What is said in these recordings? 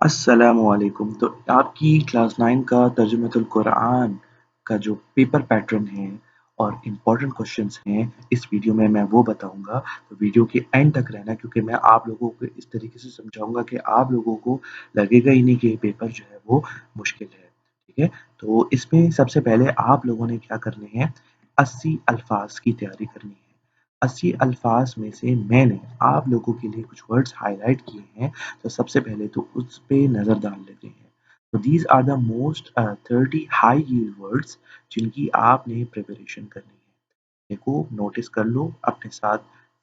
अस्सलामुअलैकुम। तो आपकी क्लास 9 का तर्जुमतुल कुरान का जो पेपर पैटर्न है और इम्पोर्टेंट क्वेश्चंस हैं, इस वीडियो में मैं वो बताऊँगा। तो वीडियो के एंड तक रहना क्योंकि मैं आप लोगों को इस तरीके से समझाऊँगा कि आप लोगों को लगेगा ही नहीं कि ये पेपर जो है वो मुश्किल है, ठीक है? तो इसमें सबसे पहले आप लोगों ने क्या करने हैं, 80 अल्फाज की तैयारी करनी है। 80 अल्फाज में से मैंने आप लोगों के लिए कुछ वर्ड्स हाइलाइट किए हैं, तो सबसे पहले तो उस पे नज़र डाल लेते हैं। तो these are the most 30 high yield words जिनकी आपने प्रिपरेशन करनी है। देखो नोटिस कर लो अपने साथ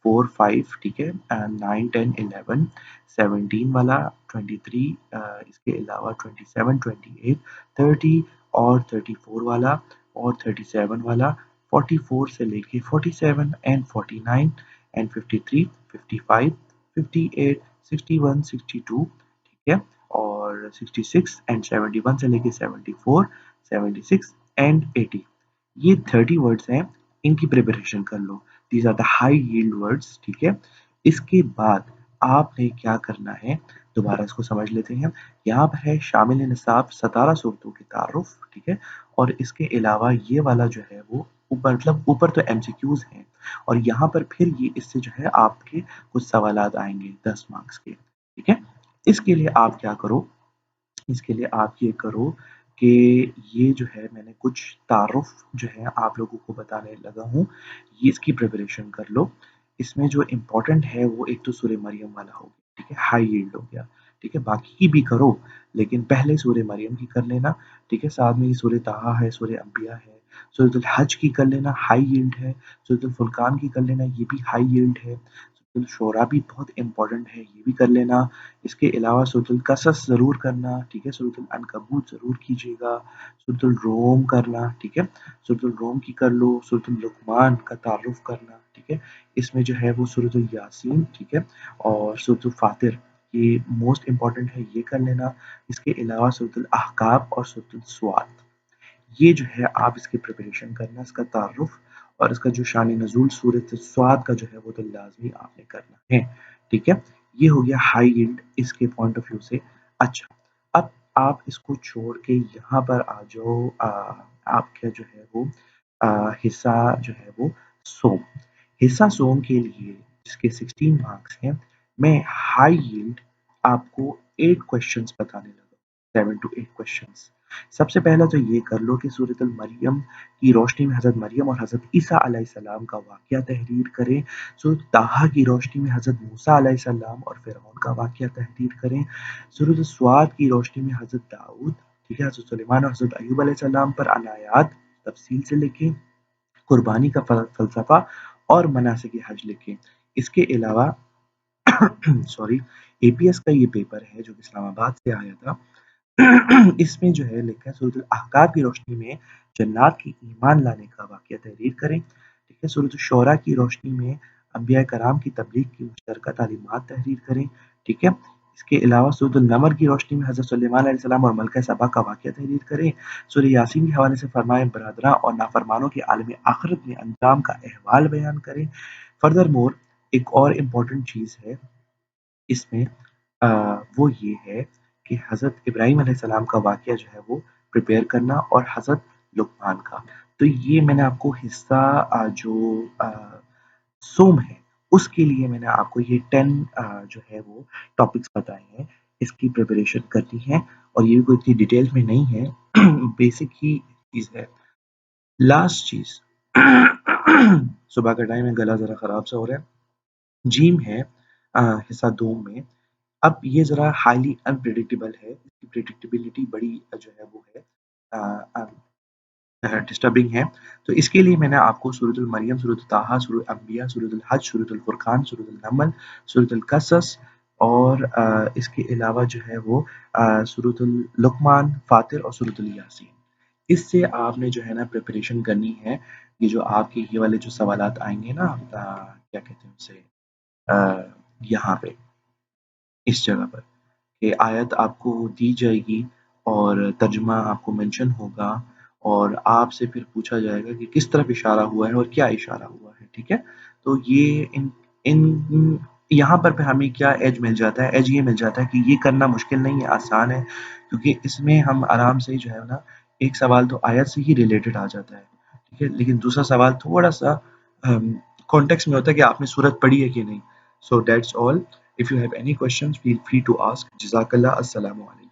4, 5 ठीक है, 9, 10, 11, 17 वाला, 23 इसके अलावा 27, 28, 30 और 34 वाला और 37 वाला, 44 से लेके 47 एंड 49 एंड 53, 55, 58, 61, 62 ठीक है, और 66 एंड 71 से लेके 74, 76 एंड 80। ये 30 वर्ड्स हैं, इनकी प्रिपरेशन कर लो। These are the high yield words, ठीक है। इसके बाद आपने क्या करना है, दोबारा इसको समझ लेते हैं। यहाँ पर है शामिल निसाब 17 सूरतों के तारुफ, ठीक है, और इसके अलावा ये वाला जो है वो ऊपर, मतलब ऊपर तो एमसीक्यूज हैं और यहाँ पर फिर ये इससे जो है आपके कुछ सवालात आएंगे 10 मार्क्स के, ठीक है। इसके लिए आप क्या करो, इसके लिए आप ये करो कि ये जो है मैंने कुछ तारुफ जो है आप लोगों को बताने लगा हूँ, ये इसकी प्रिपरेशन कर लो। इसमें जो इम्पोर्टेंट है वो एक तो सूरह मरियम वाला हो गया, ठीक है, हाई यील्ड हो गया, ठीक है, बाकी की भी करो लेकिन पहले सूरह मरियम की कर लेना, ठीक है। साथ में ये सूरह ताहा है, सूरह अंबिया है, सूरह हज की कर लेना, हाई यील्ड है, सूरह फुरकान की कर लेना, ये भी हाई यील्ड है, सूरह शोरा भी बहुत इंपॉर्टेंट है, ये भी कर लेना। इसके अलावा सूरतुल कसस ज़रूर करना, ठीक है, सूरतुल अनकबूत ज़रूर कीजिएगा, सूरतुल रोम करना, ठीक है, सूरतुल रोम की कर लो, सूरतुल लुक़मान का तारुफ करना, ठीक है, इसमें जो है वो सूरतुल यासीन, ठीक है, और सूरतुल फातिर, ये मोस्ट इम्पॉर्टेंट है, ये कर लेना। इसके अलावा सूरतुल अहकाफ और सूरतुल स्वात, ये जो है आप इसकी प्रिपरेशन करना, इसका तारुफ और इसका जो शान नज़ूल सूरत स्वाद का जो है वो तो लाजमी आपने करना है, ठीक है। ये हो गया हाई यील्ड इसके पॉइंट ऑफ व्यू से। अच्छा, अब आप इसको छोड़ के यहाँ पर आ जाओ, आपका जो है वो हिस्सा जो है वो सोम, हिस्सा सोम के लिए जिसके 16 मार्क्स हैं, मैं हाई यील्ड आपको 8 क्वेश्चंस बताने लगा, 7 to 8 क्वेश्चंस। सबसे पहला तो ये कर लो कि सूरतुल मरियम की रोशनी में हज़रत मरियम और हज़रत ईसा अलैहिस्सलाम का वाक़या तहरीर करें। सूरत ताहा की रोशनी में हज़रत मूसा अलैहिस्सलाम और फ़िरऔन का वाक़या तहरीर करें। सूरत स्वाद की रोशनी में हज़रत दाऊद, ठीक है, हज़रत सुलेमान और हज़रत अय्यूब अलैहिस्सलाम पर अनायात तफ़सील से लिखें। कुर्बानी का फ़लसफ़ा और मनासिक हज लिखें। इसके अलावा सॉरी, एपीएस का ये पेपर है जो कि इस्लामाबाद से आया था। इसमें जो है लिखा है सूरत अहकाफ की रोशनी में जन्नात की ईमान लाने का वाक़या तहरीर करें, ठीक है। सूरत शोरा की रोशनी में अंबिया कराम की तबलीग की मुश्तरका तालीमात तहरीर करें, ठीक है। इसके अलावा सूरत नमर की रोशनी में हज़रत सुलेमान अलैहिस्सलाम और मलका सबा का वाक़या तहरीर करें। सूरह यासीन के हवाले से फरमाए बरादरां और नाफरमानों के आलम आखिरत में अंजाम का अहवाल बयान करें। फर्दर मोर एक और इम्पॉर्टेंट चीज़ है इसमें, वो ये है कि हज़रत इब्राहीम अलैहिस्सलाम का वाक़या जो है वो प्रिपेयर करना और हज़रत लुक़मान का। तो ये मैंने आपको हिस्सा जो सोम है, उसके लिए मैंने आपको ये 10 जो है वो टॉपिक्स बताए हैं, इसकी प्रिपरेशन करनी है और ये भी कोई इतनी डिटेल में नहीं है, बेसिक ही चीज़ है। लास्ट चीज़ सुबह का टाइम है, गला ज़रा ख़राब सा हो रहा है। जीम है हिस्सा 2 में। अब ये ज़रा हाईली अनप्रेडिक्टेबल है, इसकी प्रेडिक्टेबिलिटी बड़ी जो है वो है अ डिस्टर्बिंग है। तो इसके लिए मैंने आपको सूरतुल मरियम, सूरत ताहा, सूरत अंबिया, सूरतुल हज, सूरतुल फुरकान, सूरतुल नमल, सूरतुल कसस और इसके अलावा जो है वो सूरतुल लुक़मान, फातिर और सूरतुल यासीन। इससे आपने जो है ना प्रिपरेशन करनी है। ये जो आपके ये वाले जो सवालात आएँगे ना, क्या कहते हैं उसे, यहाँ पे इस जगह पर कि आयत आपको दी जाएगी और तर्जुमा आपको मेंशन होगा और आपसे फिर पूछा जाएगा कि किस तरफ इशारा हुआ है और क्या इशारा हुआ है, ठीक है? तो ये इन इन یہاں پر پھر ہمیں کیا ایج مل جاتا ہے، ایج یہ مل جاتا ہے کہ یہ کرنا مشکل نہیں ہے، آسان ہے، کیونکہ اس میں ہم آرام سے جو ہے نا ایک سوال تو آیت سے ہی ریلیٹڈ آ جاتا ہے، ٹھیک ہے، لیکن دوسرا سوال تھوڑا سا کانٹیکس میں ہوتا ہے کہ آپ نے سورت پڑھی ہے کہ نہیں. So that's all. If you have any questions feel free to ask. جزاک اللہ. السلام علیکم.